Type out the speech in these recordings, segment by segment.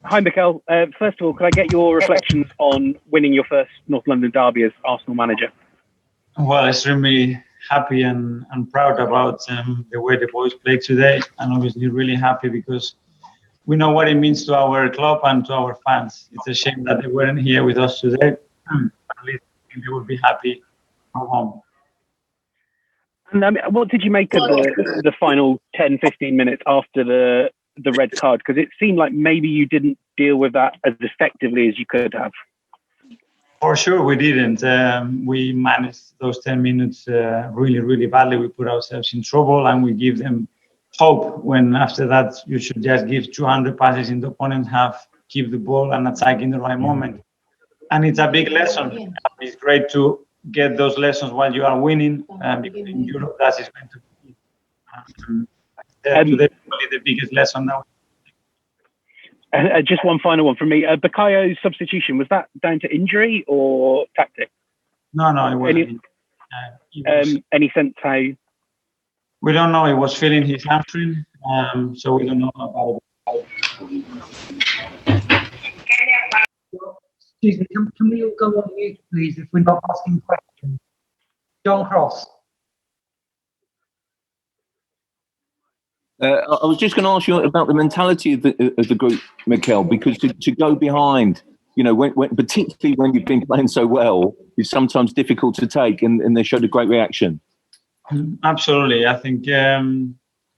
Hi, Mikel. First of all, could I get your reflections on winning your first North London derby as Arsenal manager? Well, extremely happy and proud about the way the boys played today, and obviously really happy because we know what it means to our club and to our fans. It's a shame that they weren't here with us today. At least they would be happy at home. And what did you make of the final 10, 15 minutes after the red card? Because it seemed like maybe you didn't deal with that as effectively as you could have. For sure, we didn't. We managed those 10 minutes really, really badly. We put ourselves in trouble and we give them hope when after that you should just give 200 passes in the opponent's half, keep the ball and attack in the right moment. And it's a big lesson. It's great to get those lessons while you are winning, because in Europe that is going to be today probably the biggest lesson now. Just one final one from me. Bakayo's substitution, was that down to injury or tactic? No, it wasn't. Any sense how? We don't know. He was feeling his hamstring, so we don't know about it. Excuse me, can we all go on mute, please, if we're not asking questions? John Cross. I was just going to ask you about the mentality of the group, Mikel, because to go behind, when particularly when you've been playing so well, is sometimes difficult to take, and they showed a great reaction. Absolutely. I think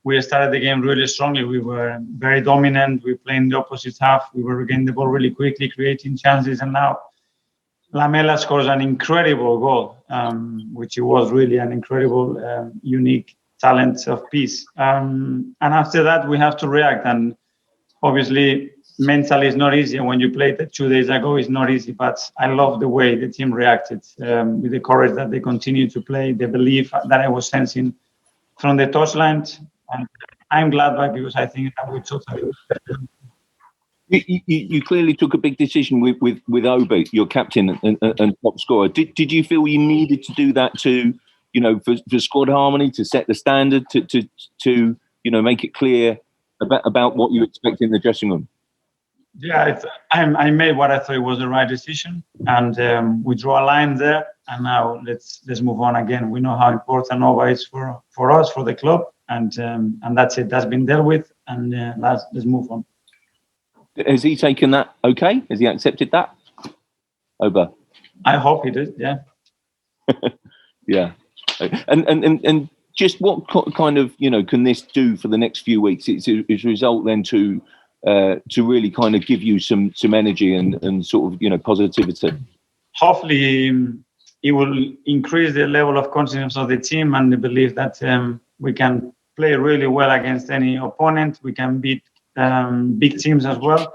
we started the game really strongly. We were very dominant. We played in the opposite half. We were regaining the ball really quickly, creating chances. And now Lamela scores an incredible goal, which was really an incredible, unique talent of peace. And after that, we have to react. And obviously, mentally, it's not easy. And when you played it 2 days ago, it's not easy. But I love the way the team reacted, with the courage that they continue to play, the belief that I was sensing from the touchline. And I'm glad because I think that we totally. You clearly took a big decision with Auba, your captain and top scorer. Did you feel you needed to do that to, for squad harmony, to set the standard, to make it clear about what you expect in the dressing room? Yeah, I made what I thought was the right decision, and we draw a line there. And now let's move on again. We know how important Auba is for us, for the club, and that's it. That's been dealt with, and let's move on. Has he taken that okay? Has he accepted that? Auba? I hope he did, yeah. Yeah. And just what kind of, can this do for the next few weeks? It's a result then to really kind of give you some energy and sort of, positivity. Hopefully it will increase the level of confidence of the team and the belief that we can play really well against any opponent. We can beat big teams as well,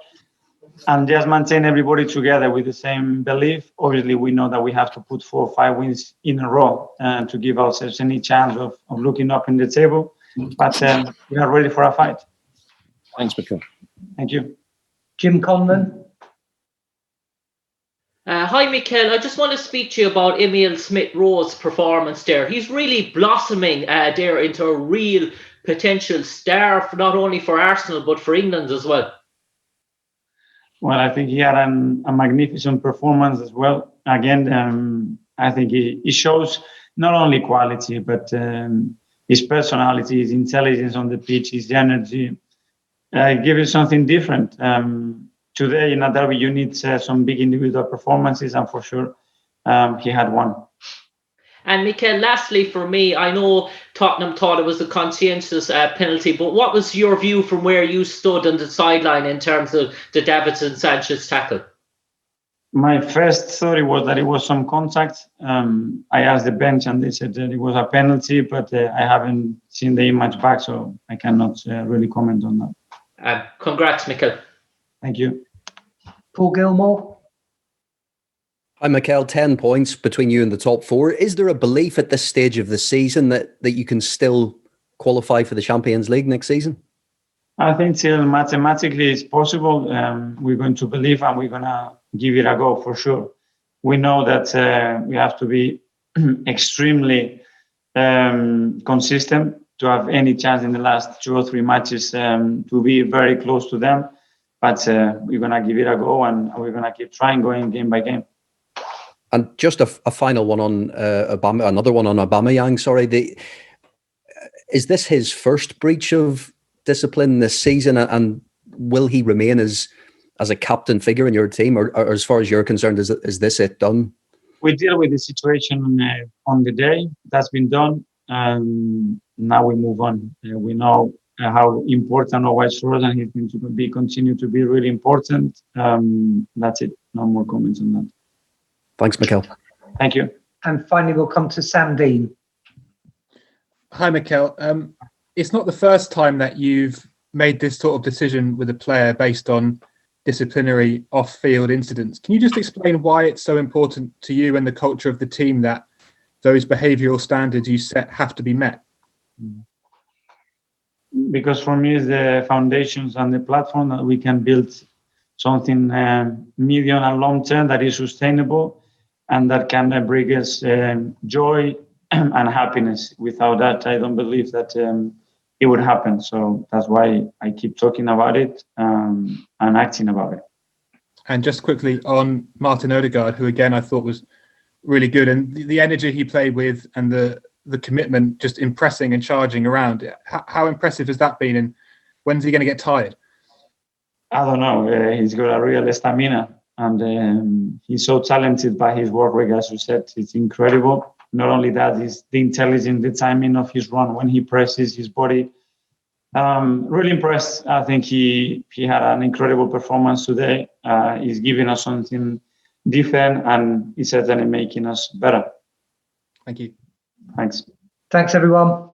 and just maintain everybody together with the same belief. Obviously, we know that we have to put 4 or 5 wins in a row to give ourselves any chance of looking up in the table. But we are ready for a fight. Thanks, Mikel. Thank you. Jim Conlon. Hi, Mikel. I just want to speak to you about Emil Smith-Rowe's performance there. He's really blossoming there into a real potential star, not only for Arsenal, but for England as well. Well, I think he had a magnificent performance as well. Again, I think he shows not only quality, but his personality, his intelligence on the pitch, his energy. Give you something different. Today in a derby, you need some big individual performances, and for sure, he had one. And Mikel, lastly for me, I know Tottenham thought it was a conscientious penalty, but what was your view from where you stood on the sideline in terms of the Davinson Sanchez tackle? My first thought was that it was some contact. I asked the bench and they said that it was a penalty, but I haven't seen the image back, so I cannot really comment on that. Congrats, Mikel. Thank you. Paul Gilmore. Hi, Mikel. 10 points between you and the top 4. Is there a belief at this stage of the season that you can still qualify for the Champions League next season? I think still mathematically it's possible. We're going to believe and we're going to give it a go for sure. We know that we have to be extremely consistent to have any chance in the last 2 or 3 matches to be very close to them. but we're gonna give it a go, and we're gonna keep trying, going game by game. And just a final one on another one on Aubameyang. Sorry, is this his first breach of discipline this season, and will he remain as a captain figure in your team, or as far as you're concerned, is this it done? We deal with the situation on the day. That's been done, and now we move on. We know how important Auba is for us, and he's going to continue to be really important. That's it. No more comments on that. Thanks, Mikel. Thank you. And finally, we'll come to Sam Dean. Hi, Mikel. It's not the first time that you've made this sort of decision with a player based on disciplinary off-field incidents. Can you just explain why it's so important to you and the culture of the team that those behavioural standards you set have to be met? Because for me, it's the foundations and the platform that we can build something medium and long term that is sustainable and that can bring us joy and happiness. Without that, I don't believe that it would happen. So that's why I keep talking about it and acting about it. And just quickly on Martin Odegaard, who again I thought was really good, and the energy he played with and the commitment, just impressing and charging around. How impressive has that been, and when's he going to get tired? I don't know. He's got a real stamina, and he's so talented by his work rate, as you said. It's incredible. Not only that, it's the intelligence, the timing of his run when he presses his body. Really impressed. I think he had an incredible performance today. He's giving us something different, and he's certainly making us better. Thank you. Thanks. Thanks, everyone.